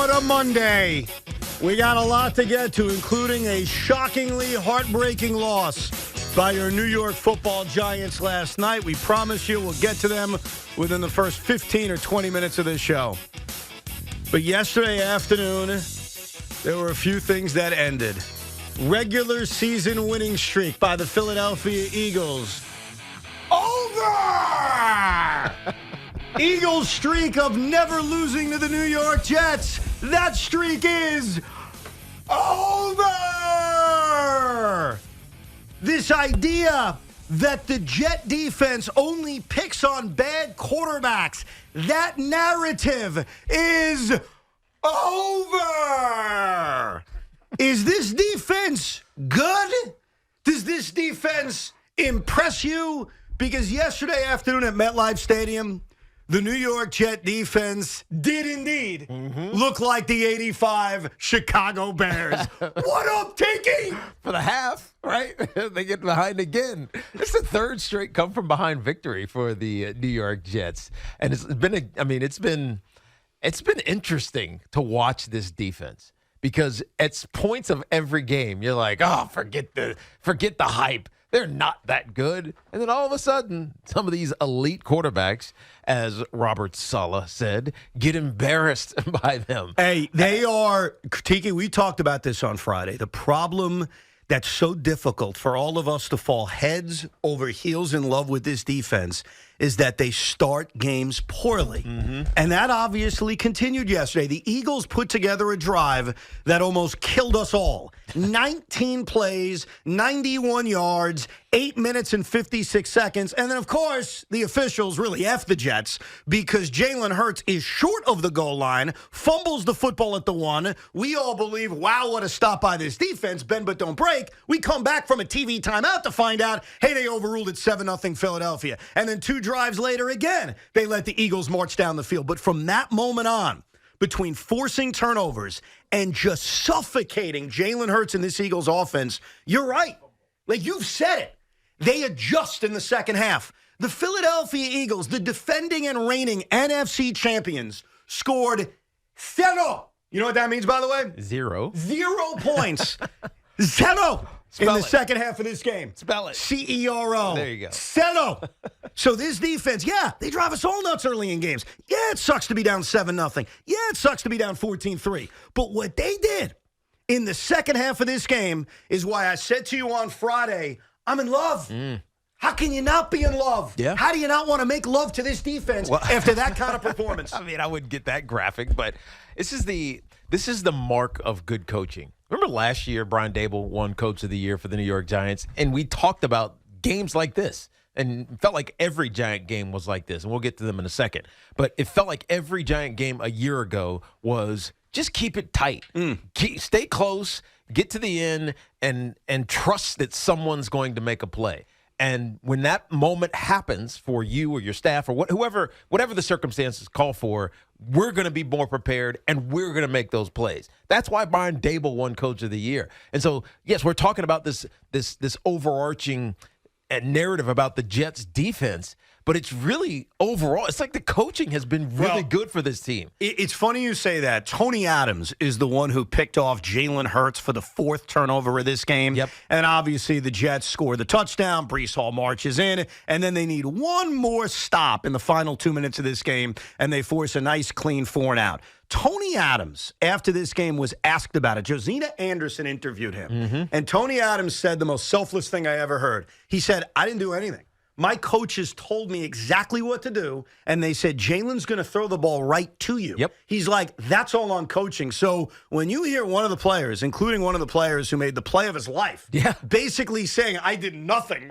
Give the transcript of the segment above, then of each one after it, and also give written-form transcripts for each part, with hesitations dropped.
what a Monday. We got a lot to get to, including a shockingly heartbreaking loss by your New York football Giants last night. We promise you we'll get to them within the first 15 or 20 minutes of this show. But yesterday afternoon, there were a few things that ended. Regular season winning streak by the Philadelphia Eagles. Over! Eagles streak of never losing to the New York Jets. That streak is over! This idea that the Jet defense only picks on bad quarterbacks, that narrative is over! Is this defense good? Does this defense impress you? Because yesterday afternoon at MetLife Stadium, the New York Jet defense did indeed look like the 85 Chicago Bears. What up, Tiki? For the half, right? They get behind again. It's the third straight come from behind victory for the New York Jets. And it's been interesting to watch this defense because at points of every game, you're like, oh, forget the hype. They're not that good. And then all of a sudden, some of these elite quarterbacks, as Robert Saleh said, get embarrassed by them. Hey, they are, Tiki, we talked about this on Friday. The problem that's so difficult for all of us to fall heads over heels in love with this defense is that they start games poorly. And that obviously continued yesterday. The Eagles put together a drive that almost killed us all. 19 plays, 91 yards, 8 minutes and 56 seconds. And then, of course, the officials really F the Jets because Jalen Hurts is short of the goal line, fumbles the football at the one. We all believe, wow, what a stop by this defense. Bend but don't break. We come back from a TV timeout to find out, hey, they overruled it 7-0 Philadelphia. And then 2 drives later again, they let the Eagles march down the field. But from that moment on, between forcing turnovers and just suffocating Jalen Hurts in this Eagles offense, you're right. Like you've said it. They adjust in the second half. The Philadelphia Eagles, the defending and reigning NFC champions, scored 0. You know what that means, by the way? 0. 0 points. 0 in the second half of this game. Spell it. C-E-R-O. There you go. 0. So this defense, yeah, they drive us all nuts early in games. Yeah, it sucks to be down 7-0. Yeah, it sucks to be down 14-3. But what they did in the second half of this game is why I said to you on Friday, I'm in love. How can you not be in love? Yeah. How do you not want to make love to this defense after that kind of performance? I mean, I wouldn't get that graphic, but this is the mark of good coaching. Remember last year, Brian Dable won Coach of the Year for the New York Giants, and we talked about games like this. And felt like every Giant game was like this, and we'll get to them in a second. But it felt like every Giant game a year ago was just keep it tight. Stay close, get to the end, and trust that someone's going to make a play. And when that moment happens for you or your staff or whatever the circumstances call for, we're going to be more prepared and we're going to make those plays. That's why Brian Dable won Coach of the Year. And so, yes, we're talking about this overarching narrative about the Jets defense, but it's really overall, it's like the coaching has been really good for this team. It's funny you say that. Tony Adams is the one who picked off Jalen Hurts for the 4th turnover of this game. Yep. And obviously the Jets score the touchdown. Breece Hall marches in, and then they need one more stop in the final 2 minutes of this game, and they force a nice, clean 4-and-out. Tony Adams, after this game, was asked about it. Josina Anderson interviewed him, and Tony Adams said the most selfless thing I ever heard. He said, I didn't do anything. My coaches told me exactly what to do, and they said, Jalen's going to throw the ball right to you. Yep. He's like, that's all on coaching. So when you hear one of the players, including one of the players who made the play of his life, basically saying, I did nothing,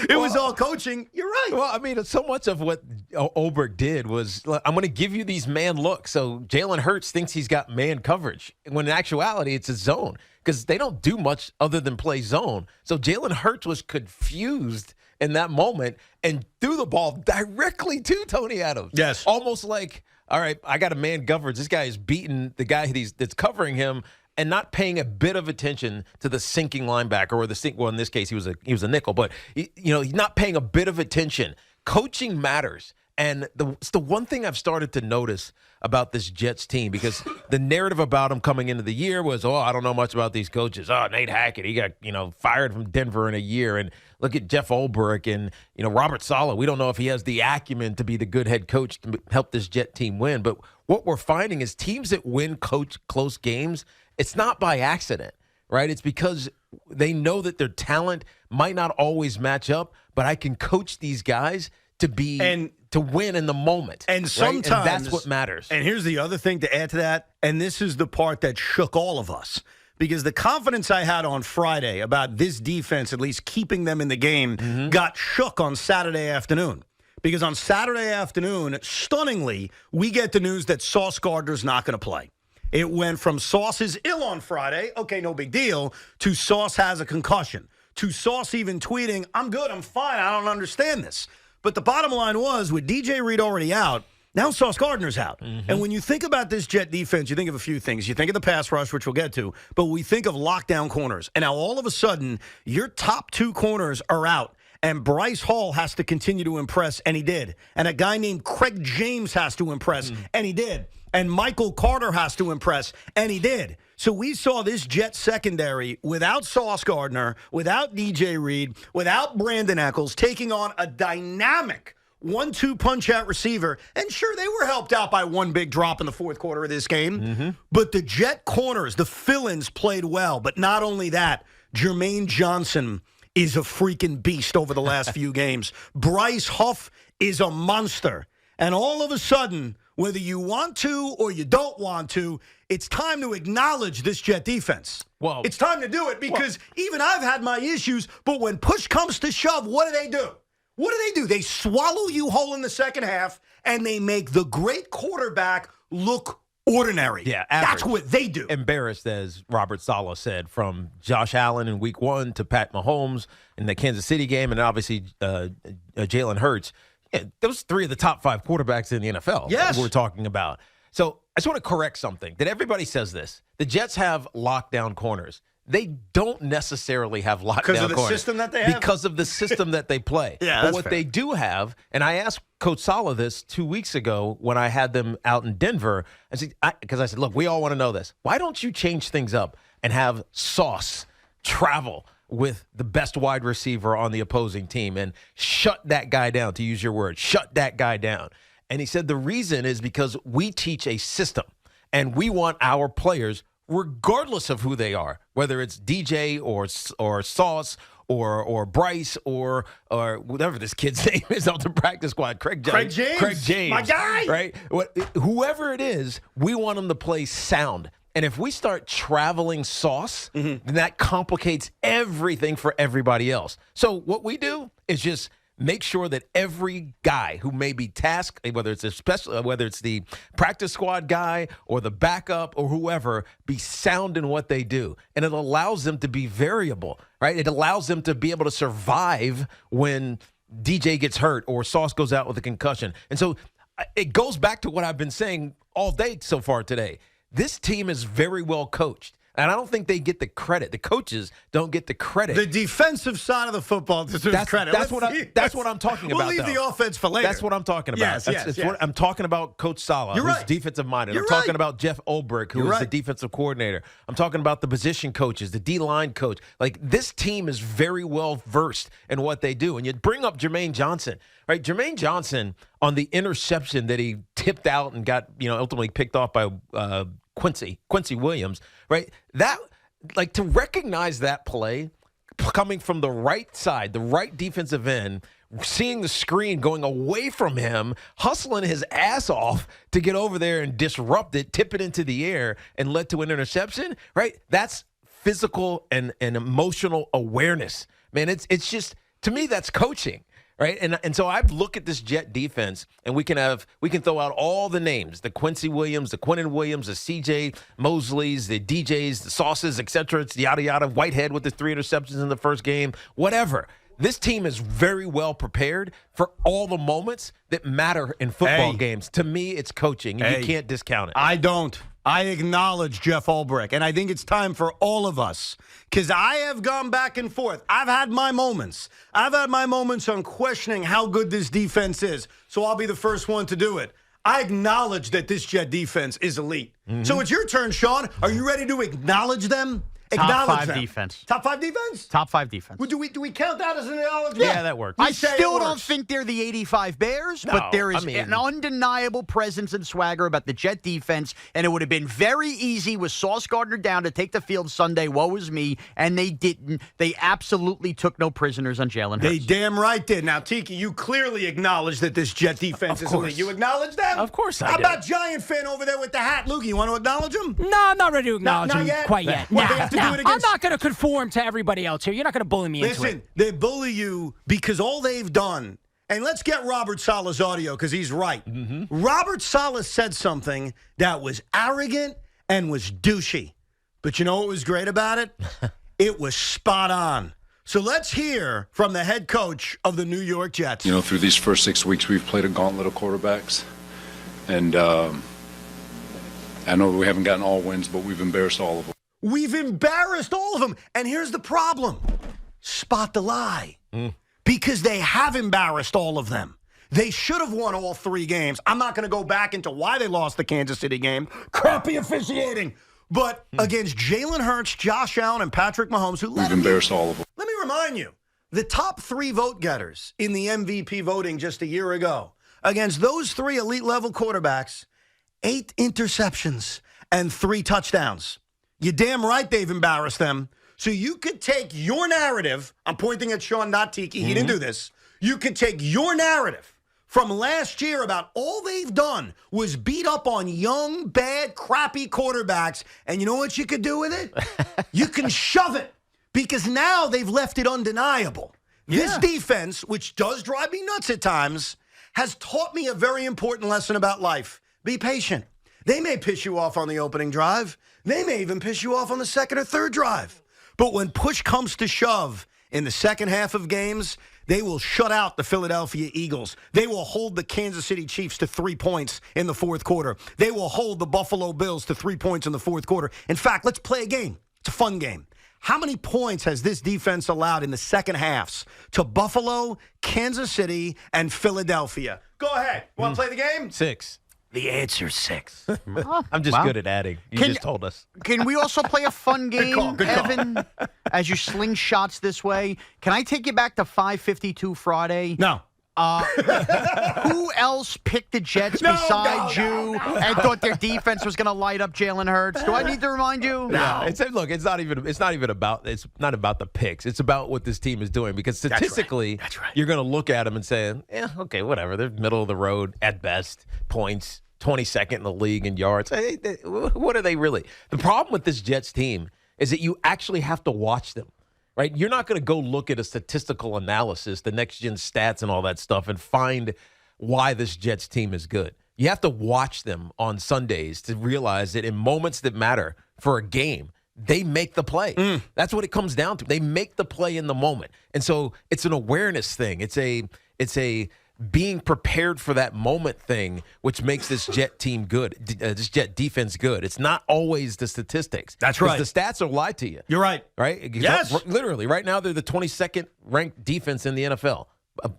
it was all coaching, you're right. Well, I mean, so much of what Oberg did was, I'm going to give you these man looks. So Jalen Hurts thinks he's got man coverage, when in actuality, it's a zone. Because they don't do much other than play zone. So Jalen Hurts was confused in that moment and threw the ball directly to Tony Adams. Yes. Almost like, all right, I got a man coverage. This guy is beating the guy that's covering him and not paying a bit of attention to the sinking linebacker or well, in this case, he was a nickel. But, he's not paying a bit of attention. Coaching matters. And it's the one thing I've started to notice about this Jets team, because the narrative about them coming into the year was, I don't know much about these coaches. Nate Hackett, he got, fired from Denver in a year. And look at Jeff Ulbrich and, Robert Saleh. We don't know if he has the acumen to be the good head coach to help this Jet team win. But what we're finding is teams that win close games, it's not by accident, right? It's because they know that their talent might not always match up, but I can coach these guys to win in the moment. And sometimes, right? And that's what matters. And here's the other thing to add to that, and this is the part that shook all of us, because the confidence I had on Friday about this defense, at least keeping them in the game, got shook on Saturday afternoon. Because on Saturday afternoon, stunningly, we get the news that Sauce Gardner's not going to play. It went from Sauce is ill on Friday, okay, no big deal, to Sauce has a concussion, to Sauce even tweeting, I'm good, I'm fine, I don't understand this. But the bottom line was, with DJ Reed already out, now Sauce Gardner's out. And when you think about this Jet defense, you think of a few things. You think of the pass rush, which we'll get to, but we think of lockdown corners. And now all of a sudden, your top two corners are out. And Bryce Hall has to continue to impress, and he did. And a guy named Craig James has to impress, and he did. And Michael Carter has to impress, and he did. So we saw this Jet secondary without Sauce Gardner, without DJ Reed, without Brandon Eccles, taking on a dynamic 1-2 punch-out receiver. And sure, they were helped out by one big drop in the fourth quarter of this game. But the Jet corners, the fill-ins played well. But not only that, Jermaine Johnson is a freaking beast over the last few games. Bryce Huff is a monster. And all of a sudden, whether you want to or you don't want to, it's time to acknowledge this Jet defense. Well, it's time to do it, because even I've had my issues, but when push comes to shove, what do? What do? They swallow you whole in the second half, and they make the great quarterback look ordinary. Yeah, average. That's what they do. Embarrassed, as Robert Saleh said, from Josh Allen in week 1 to Pat Mahomes in the Kansas City game, and obviously Jalen Hurts. Yeah, those 3 of the top 5 quarterbacks in the NFL. Yes. We're talking about. So I just want to correct something. That everybody says this. The Jets have lockdown corners. They don't necessarily have lockdown corners. Because of the system that they have? Because of the system that they play. Yeah, but that's what fair. they do have, and I asked Coach Saleh this 2 weeks ago when I had them out in Denver, because I said, look, we all want to know this. Why don't you change things up and have Sauce travel with the best wide receiver on the opposing team and shut that guy down, to use your word, shut that guy down? And he said the reason is because we teach a system, and we want our players, regardless of who they are, whether it's DJ or Sauce or Bryce or whatever this kid's name is on the practice squad, Craig James, my guy, right? Whoever it is, we want them to play sound. And if we start traveling Sauce, then that complicates everything for everybody else. So what we do is just make sure that every guy who may be tasked, whether it's the practice squad guy or the backup or whoever, be sound in what they do. And it allows them to be variable, right? It allows them to be able to survive when DJ gets hurt or Sauce goes out with a concussion. And so it goes back to what I've been saying all day so far today. This team is very well coached. And I don't think they get the credit. The coaches don't get the credit. The defensive side of the football deserves credit. That's what I'm talking about. We'll leave the offense for later. That's what I'm talking about. Yes. What I'm talking about Coach Saleh, who's defensive minded. I'm talking about Jeff Ulbrich, who is the defensive coordinator. I'm talking about the position coaches, the D-line coach. Like, this team is very well versed in what they do. And you bring up Jermaine Johnson, right? Jermaine Johnson, on the interception that he tipped out and got, ultimately picked off by Quincy Williams, right? That, like, to recognize that play coming from the right side, the right defensive end, seeing the screen going away from him, hustling his ass off to get over there and disrupt it, tip it into the air, and led to an interception, right? That's physical and emotional awareness. Man, it's just, to me, that's coaching. Right. And so I look at this Jet defense, and we can throw out all the names, the Quincy Williams, the Quinnen Williams, the CJ Mosleys, the DJs, the Sauces, etc. It's yada yada. Whitehead with the 3 interceptions in the first game, whatever. This team is very well prepared for all the moments that matter in football games. To me, it's coaching, and you can't discount it. I don't. I acknowledge Jeff Ulbrich, and I think it's time for all of us, because I have gone back and forth. I've had my moments. I've had my moments on questioning how good this defense is, so I'll be the first one to do it. I acknowledge that this Jet defense is elite. So it's your turn, Sean. Are you ready to acknowledge them? Top 5 defense. Top 5 defense? Top 5 defense. Well, do we count that as an acknowledgement? Yeah, that works. I still don't think they're the 85 Bears, but there is an undeniable presence and swagger about the Jet defense, and it would have been very easy with Sauce Gardner down to take the field Sunday, woe is me, and they didn't. They absolutely took no prisoners on Jalen Hurts. They damn right did. Now, Tiki, you clearly acknowledge that this Jet defense is elite. You acknowledge that? Of course I How do. about Giant fan over there with the hat? Luke, you want to acknowledge him? No, I'm not ready to acknowledge not him yet? quite yet. Well, Nah, they have to do nah. it I'm against- not going to conform to everybody else here. You're not going to bully me into Listen, it. they bully you because all they've done, and let's get Robert Saleh's audio because he's right. Robert Saleh said something that was arrogant and was douchey. But you know what was great about it? It was spot on. So let's hear from the head coach of the New York Jets. You know, through these first 6 weeks, we've played a gauntlet of quarterbacks. And I know we haven't gotten all wins, but we've embarrassed all of them. We've embarrassed all of them. And here's the problem. Spot the lie. Because they have embarrassed all of them. They should have won all 3 games. I'm not going to go back into why they lost the Kansas City game. Crappy officiating. But against Jalen Hurts, Josh Allen, and Patrick Mahomes, who We've embarrassed all of them. Let me remind you, the top 3 vote getters in the MVP voting just a year ago, against those 3 elite-level quarterbacks, 8 interceptions and 3 touchdowns. You're damn right they've embarrassed them. So you could take your narrative. I'm pointing at Sean, not Tiki. He didn't do this. You could take your narrative from last year about all they've done was beat up on young, bad, crappy quarterbacks. And you know what you could do with it? You can shove it because now they've left it undeniable. This defense, which does drive me nuts at times, has taught me a very important lesson about life. Be patient. They may piss you off on the opening drive. They may even piss you off on the second or third drive. But when push comes to shove in the second half of games, they will shut out the Philadelphia Eagles. They will hold the Kansas City Chiefs to 3 points in the fourth quarter. They will hold the Buffalo Bills to 3 points in the fourth quarter. In fact, let's play a game. It's a fun game. How many points has this defense allowed in the second halves to Buffalo, Kansas City, and Philadelphia? Go ahead. Want to play the game? 6. The answer's 6. I'm just good at adding. You just told us. Can we also play a fun game, Good call. Evan? As you sling shots this way, can I take you back to 5:52 Friday? No. Who else picked the Jets besides you and thought their defense was going to light up Jalen Hurts? Do I need to remind you? No. It's not even about the picks. It's about what this team is doing because statistically, That's right. you're going to look at them and say, "Yeah, okay, whatever. They're middle of the road at best. Points, 22nd in the league in yards. Hey, what are they really?" The problem with this Jets team is that you actually have to watch them. Right? You're not going to go look at a statistical analysis, the next-gen stats and all that stuff, and find why this Jets team is good. You have to watch them on Sundays to realize that in moments that matter for a game, they make the play. That's what it comes down to. They make the play in the moment. And so it's an awareness thing. It's a being prepared for that moment thing, which makes this Jet team good, this Jet defense good. It's not always the statistics. That's right. The stats will lie to you. You're right. Right? Yes. Literally, right now they're the 22nd ranked defense in the NFL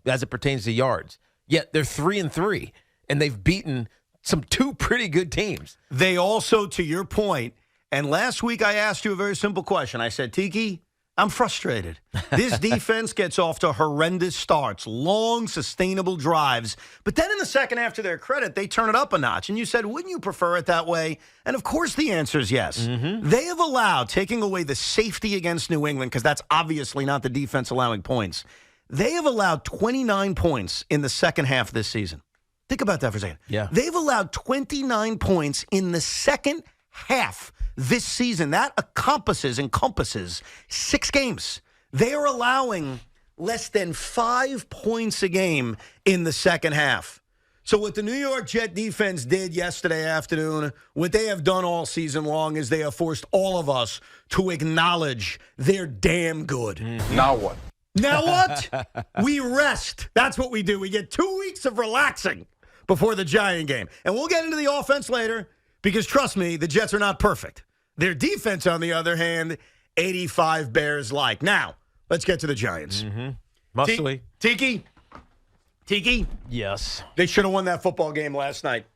as it pertains to yards. Yet they're 3-3, and they've beaten some 2 pretty good teams. They also, to your point, and last week I asked you a very simple question. I said, Tiki, I'm frustrated. This defense gets off to horrendous starts, long, sustainable drives. But then in the second half, to their credit, they turn it up a notch. And you said, wouldn't you prefer it that way? And of course the answer is yes. They have allowed, taking away the safety against New England, because that's obviously not the defense allowing points, they have allowed 29 points in the second half of this season. Think about that for a second. Yeah. They've allowed 29 points in the second half this season. That encompasses 6 games. They are allowing less than 5 points a game in the second half. So what the New York Jet defense did yesterday afternoon, what they have done all season long, is they have forced all of us to acknowledge they're damn good. Now what? Now what? We rest. That's what we do. We get 2 weeks of relaxing before the Giant game. And we'll get into the offense later, Because trust me, the Jets are not perfect. Their defense, on the other hand, 85 Bears like. Now, let's get to the Giants. Must-we? Tiki? Yes. They should have won that football game last night.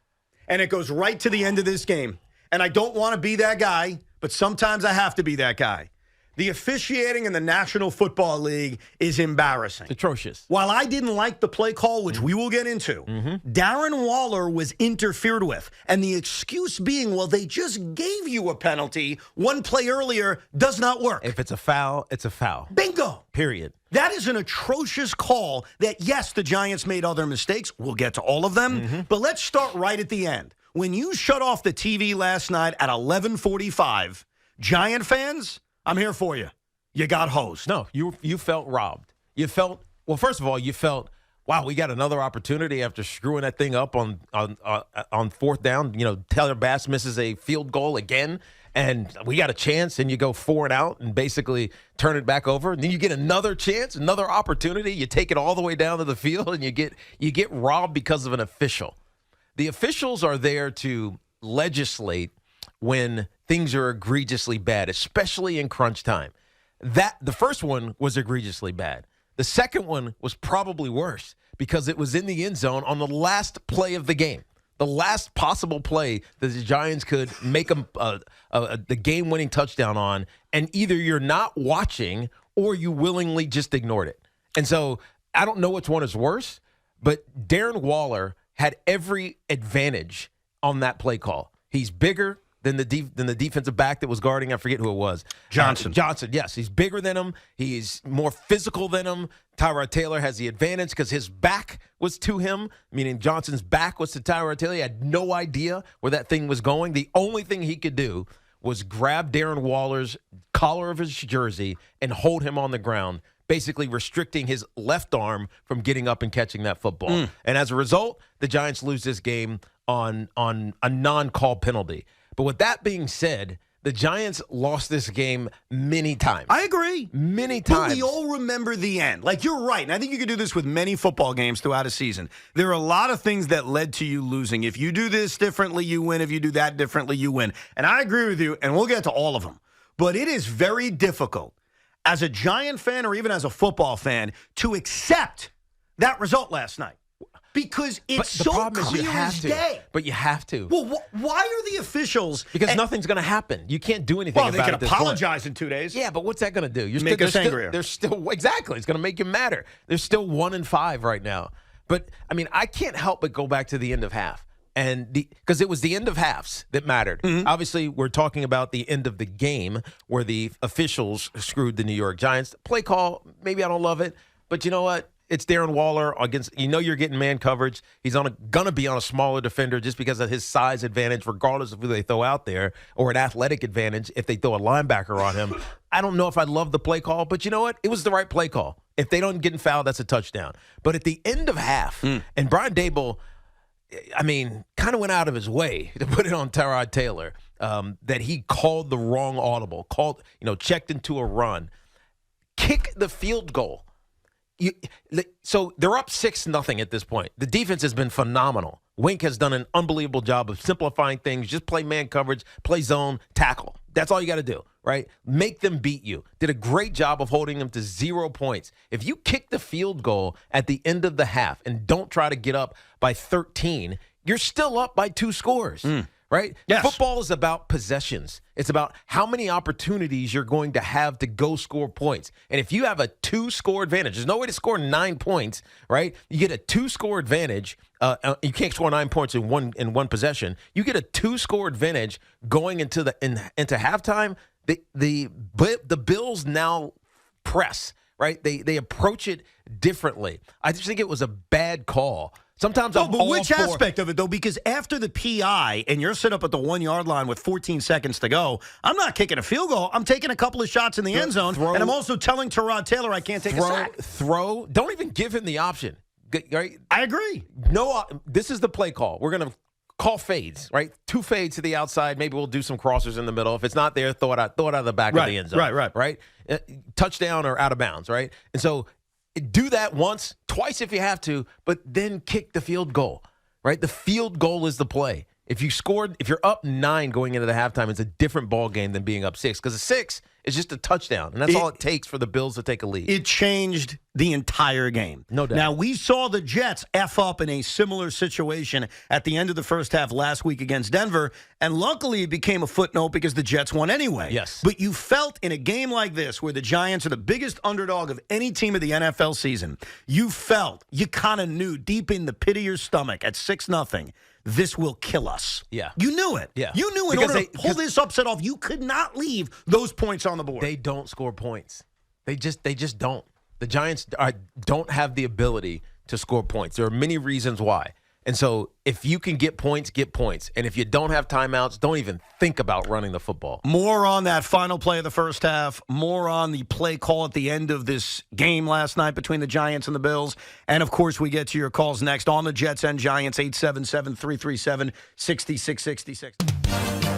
And it goes right to the end of this game. And I don't want to be that guy, but sometimes I have to be that guy. The officiating in the National Football League is embarrassing. It's atrocious. While I didn't like the play call, which we will get into, Darren Waller was interfered with. And the excuse being, well, they just gave you a penalty. One play earlier does not work. If it's a foul, it's a foul. Bingo. Period. That is an atrocious call that, yes, the Giants made other mistakes. We'll get to all of them. But let's start right at the end. When you shut off the TV last night at 11:45, Giant fans, I'm here for you. You got hosed. No, you felt robbed. You felt, well, first of all, you felt, wow, we got another opportunity after screwing that thing up on fourth down. You know, Taylor Bass misses a field goal again, and we got a chance, and you go 4 and out and basically turn it back over. And then you get another chance, another opportunity. You take it all the way down to the field, and you get robbed because of an official. The officials are there to legislate when things are egregiously bad, especially in crunch time. The first one was egregiously bad. The second one was probably worse because it was in the end zone on the last play of the game, the last possible play that the Giants could make the game-winning touchdown on, and either you're not watching or you willingly just ignored it. And so I don't know which one is worse, but Darren Waller had every advantage on that play call. He's bigger than the defensive back that was guarding. I forget who it was. Johnson. Yes. He's bigger than him. He's more physical than him. Tyrod Taylor has the advantage because his back was to him, meaning Johnson's back was to Tyrod Taylor. He had no idea where that thing was going. The only thing he could do was grab Darren Waller's collar of his jersey and hold him on the ground, basically restricting his left arm from getting up and catching that football. And as a result, the Giants lose this game on a non-call penalty. But with that being said, the Giants lost this game many times. I agree. Many times. But we all remember the end. Like, you're right. And I think you could do this with many football games throughout a season. There are a lot of things that led to you losing. If you do this differently, you win. If you do that differently, you win. And I agree with you, and we'll get to all of them. But it is very difficult as a Giant fan or even as a football fan to accept that result last night. Because it's so clear as day. But you have to. Well, why are the officials? Because nothing's going to happen. You can't do anything about it. Well, they can apologize in 2 days. Yeah, but what's that going to do? Make us angrier. They're still exactly. It's going to make you madder. They're still 1-5 right now. But I mean, I can't help but go back to the end of half, and because it was the end of halves that mattered. Obviously, we're talking about the end of the game where the officials screwed the New York Giants. Play call, maybe I don't love it, but you know what? It's Darren Waller against, you're getting man coverage. He's going to be on a smaller defender just because of his size advantage, regardless of who they throw out there, or an athletic advantage if they throw a linebacker on him. I don't know if I love the play call, but you know what? It was the right play call. If they don't get fouled, that's a touchdown. But at the end of half, and Brian Dable, kind of went out of his way to put it on Tyrod Taylor, that he called the wrong audible, checked into a run, kick the field goal. So they're up 6-0 at this point. The defense has been phenomenal. Wink has done an unbelievable job of simplifying things. Just play man coverage, play zone, tackle. That's all you got to do, right? Make them beat you. Did a great job of holding them to 0 points. If you kick the field goal at the end of the half and don't try to get up by 13, you're still up by 2 scores. Right? Yes. Football is about possessions. It's about how many opportunities you're going to have to go score points. And if you have a 2-score advantage, there's no way to score 9 points, right? You get a 2-score advantage. You can't score 9 points in one possession. You get a 2-score advantage going into halftime. The Bills now press, right? They approach it differently. I just think it was a bad call. Sometimes I'm all which for aspect of it, though? Because after the PI and you're set up at the 1-yard line with 14 seconds to go, I'm not kicking a field goal. I'm taking a couple of shots in the end zone, and I'm also telling Tyrod Taylor I can't take a sack. Don't even give him the option. Right? I agree. No, this is the play call. We're going to call fades, right? 2 fades to the outside. Maybe we'll do some crossers in the middle. If it's not there, throw it out of the back of the end zone. Right? Touchdown or out of bounds, right? And so do that once, twice if you have to, but then kick the field goal, right? The field goal is the play. If you're up 9 going into the halftime, it's a different ball game than being up 6, because a 6 is just a touchdown, and that's all it takes for the Bills to take a lead. It changed the entire game. No doubt. Now, we saw the Jets F up in a similar situation at the end of the first half last week against Denver, and luckily it became a footnote because the Jets won anyway. Yes. But you felt in a game like this, where the Giants are the biggest underdog of any team of the NFL season, you kind of knew deep in the pit of your stomach at 6-0, this will kill us. Yeah. You knew it. Yeah. You knew in order to pull this upset off, you could not leave those points on the board. They don't score points. They just don't. The Giants don't have the ability to score points. There are many reasons why. And so if you can get points, get points. And if you don't have timeouts, don't even think about running the football. More on that final play of the first half, more on the play call at the end of this game last night between the Giants and the Bills. And, of course, we get to your calls next on the Jets and Giants, 877-337-6666.